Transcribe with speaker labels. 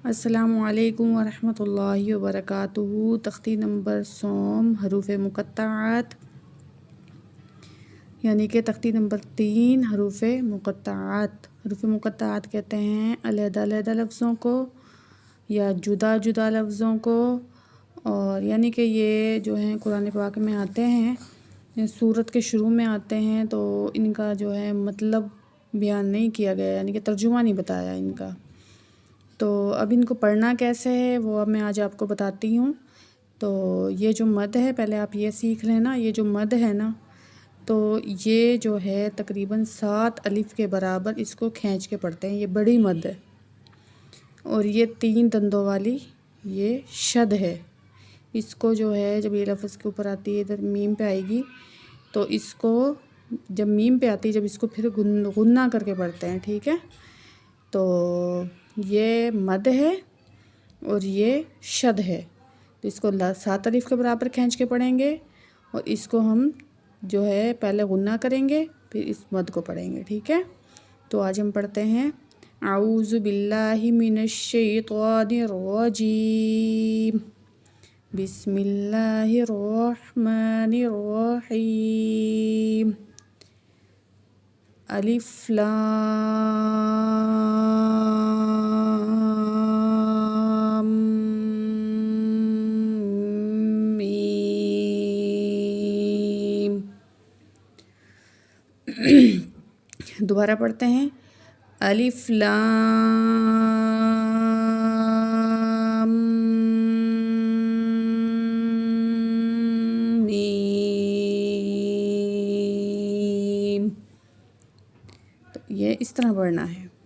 Speaker 1: अस्सलामुअलैकुम वरहमतुल्लाहि वबरकातुहू। तख्ती नंबर सोम हरूफ मुक़त्तआत यानी कि तख्ती नंबर 3 हरूफ मुक़त्तआत। हरूफ मुक़त्तआत कहते हैं अलग-अलग लफ्ज़ों को या जुदा जुदा लफ्ज़ों को, और यानी कि ये जो हैं कुरान पाक में आते हैं, सूरत के शुरू में आते हैं, तो इनका जो है मतलब बयान नहीं किया गया, यानी कि तर्जुमा नहीं बताया इनका। तो अब इनको पढ़ना कैसे है वो अब मैं आज आपको बताती हूँ। तो ये जो मद है, पहले आप ये सीख लेना। ये जो मद है ना, तो ये जो है तकरीबन 7 अलिफ़ के बराबर इसको खींच के पढ़ते हैं। ये बड़ी मद है और ये 3 दंदों वाली ये शद है। इसको जो है जब ये लफ्ज़ के ऊपर आती है, इधर मीम पे आएगी, तो इसको जब मीम पे आती है, जब इसको फिर गुन्ना करके पढ़ते हैं, ठीक है। तो ये मद है और ये शद है, तो इसको 7 अलिफ़ के बराबर खींच के पढ़ेंगे और इसको हम जो है पहले गुन्ना करेंगे, फिर इस मद को पढ़ेंगे, ठीक है। तो आज हम पढ़ते हैं आऊज़ु बिल्लाहि मिनश्शैतानिर रजीम, बिस्मिल्लाहिर रहमानिर रहीम, अलिफ लाम मीम। दोबारा पढ़ते हैं अलिफ लाम मीम। तो ये इस तरह पढ़ना है।